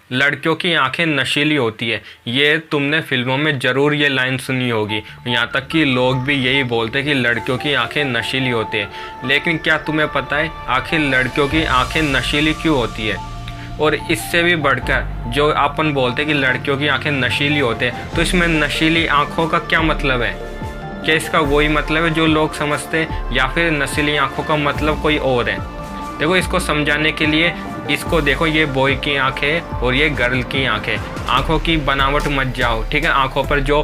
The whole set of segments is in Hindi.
लड़कियों की आंखें नशीली होती है। ये तुमने फिल्मों में ज़रूर ये लाइन सुनी होगी। यहाँ तक कि लोग भी यही बोलते हैं कि लड़कियों की आंखें नशीली होती है। लेकिन क्या तुम्हें पता है आखिर लड़कियों की आंखें नशीली क्यों होती है? और इससे भी बढ़कर जो अपन बोलते हैं कि लड़कियों की आंखें नशीली होते हैं, तो इसमें नशीली आंखों का क्या मतलब है? क्या इसका वही मतलब है जो लोग समझते हैं, या फिर नशीली आंखों का मतलब कोई और है? देखो, इसको समझाने के लिए इसको देखो, ये बॉय की आंखें और ये गर्ल की आंखें। आंखों की बनावट मत जाओ, ठीक है? आंखों पर जो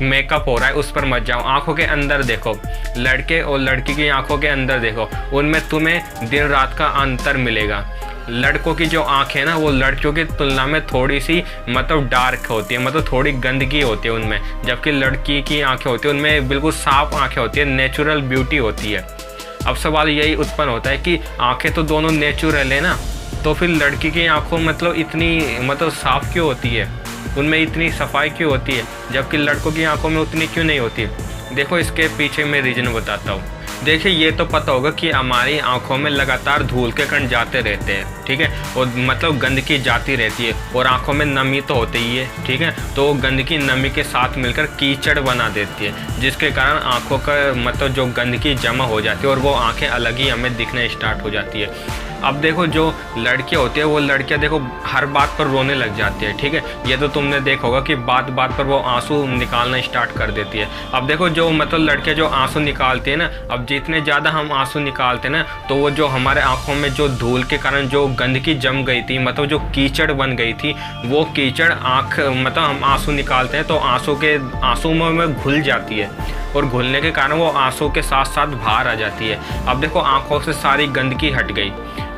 मेकअप हो रहा है उस पर मत जाओ। आंखों के अंदर देखो, लड़के और लड़की की आंखों के अंदर देखो, उनमें तुम्हें दिन रात का अंतर मिलेगा। लड़कों की जो आँखें है ना, वो लड़कियों की तुलना में थोड़ी सी मतलब डार्क होती है, मतलब थोड़ी गंदगी होती है उनमें। जबकि लड़की की आंखें होती है उनमें बिल्कुल साफ आंखें होती है, नेचुरल ब्यूटी होती है। अब सवाल यही उत्पन्न होता है कि आंखें तो दोनों नेचुरल है ना, तो फिर लड़की की आंखों मतलब इतनी मतलब साफ़ क्यों होती है, उनमें इतनी सफाई क्यों होती है, जबकि लड़कों की आंखों में उतनी क्यों नहीं होती? देखो, इसके पीछे मैं रीज़न बताता हूँ। देखिए, ये तो पता होगा कि हमारी आंखों में लगातार धूल के कण जाते रहते हैं, ठीक है? और मतलब गंदगी जाती रहती है, और आंखों में नमी तो होती ही है, ठीक है? तो गंदगी नमी के साथ मिलकर कीचड़ बना देती है, जिसके कारण आंखों का मतलब जो गंदगी जमा हो जाती है और वो आंखें अलग ही हमें दिखने स्टार्ट हो जाती है। अब देखो, जो लड़कियां होती है वो लड़कियां देखो हर बात पर रोने लग जाती है, ठीक है? ये तो तुमने देखा होगा कि बात बात पर वो आंसू निकालना स्टार्ट कर देती है। अब देखो, जो मतलब लड़कियां जो आंसू निकालती है ना, अब जितने ज़्यादा हम आंसू निकालते हैं ना, तो वो जो हमारे आंखों में जो धूल के कारण जो गंदगी जम गई थी, मतलब जो कीचड़ बन गई थी, वो कीचड़ आँख मतलब हम आंसू निकालते हैं तो आंसू में घुल जाती है, और घुलने के कारण वो आंसू के साथ साथ बाहर आ जाती है। अब देखो, आंखों से सारी गंदगी हट गई।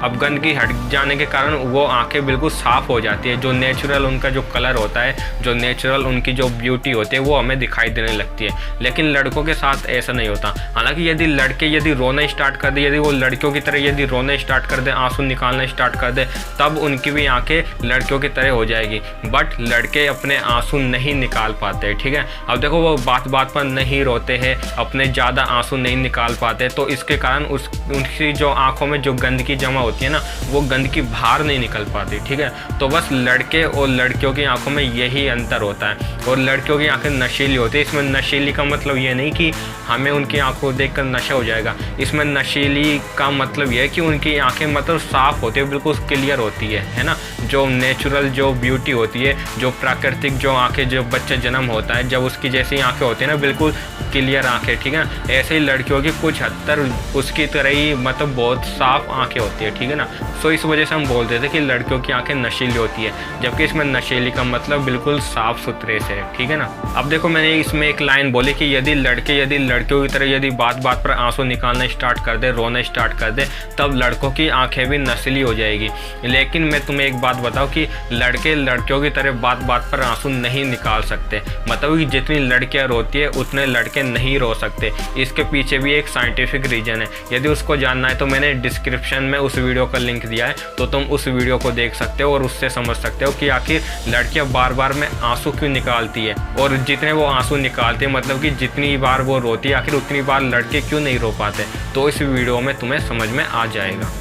अब गंदगी हट जाने के कारण वो आंखें बिल्कुल साफ़ हो जाती है। जो नेचुरल उनका जो कलर होता है, जो नेचुरल उनकी जो ब्यूटी होती है, वो हमें दिखाई देने लगती है। लेकिन लड़कों के साथ ऐसा नहीं होता। हालांकि यदि लड़के यदि रोना स्टार्ट कर दे, यदि वो लड़कियों की तरह यदि रोना स्टार्ट कर दे, आंसू निकालना स्टार्ट कर दे, तब उनकी भी आंखें लड़कियों की तरह हो जाएगी। बट लड़के अपने आंसू नहीं निकाल पाते, ठीक है? अब देखो, वो बात बात पर नहीं रोते हैं, अपने ज़्यादा आंसू नहीं निकाल पाते, तो इसके कारण उनकी जो आंखों में जो गंदगी जमा होती है ना, वो गंदगी बाहर नहीं निकल पाती, ठीक है? तो बस लड़के और लड़कियों की आंखों में यही अंतर होता है। और लड़कियों की आंखें नशीली होती है। इसमें नशीली का मतलब ये नहीं कि हमें उनकी आंखों को देखकर नशा हो जाएगा। इसमें नशीली का मतलब ये है कि उनकी आंखें मतलब साफ़ होती है, बिल्कुल क्लियर होती है ना? जो नेचुरल जो ब्यूटी होती है, जो प्राकृतिक जो आंखें, जो बच्चे जन्म होता है जब उसकी जैसी आंखें होती है ना, बिल्कुल क्लियर आंखें, ठीक है? ऐसे ही लड़कियों की कुछ हद तक उसकी तरह ही मतलब बहुत साफ आंखें होती है, ठीक है ना? सो इस वजह से हम बोलते थे कि लड़कियों की आंखें नशीली होती है, जबकि इसमें नशीली का मतलब बिल्कुल साफ सुथरे से है, ठीक है ना? अब देखो, मैंने इसमें एक लाइन बोली कि यदि लड़कियों की तरह यदि बात बात पर आंसू निकालना स्टार्ट कर दे, रोना स्टार्ट कर दे, तब लड़कों की आंखें भी नशीली हो जाएगी। लेकिन मैं तुम्हें एक बात बताऊं कि लड़के लड़कियों की तरह बात बात पर आंसू नहीं निकाल सकते। मतलब कि जितनी लड़कियां रोती है उतने लड़के नहीं रो सकते। इसके पीछे भी एक साइंटिफिक रीजन है। यदि उसको जानना है तो मैंने डिस्क्रिप्शन में उस वीडियो का लिंक दिया है, तो तुम उस वीडियो को देख सकते हो और उससे समझ सकते हो कि आखिर लड़कियां बार बार में आंसू क्यों निकालती है, और जितने वो आंसू निकालती है मतलब कि जितनी बार वो रोती है, आखिर उतनी बार लड़के क्यों नहीं रो पाते। तो इस वीडियो में तुम्हें समझ में आ जाएगा।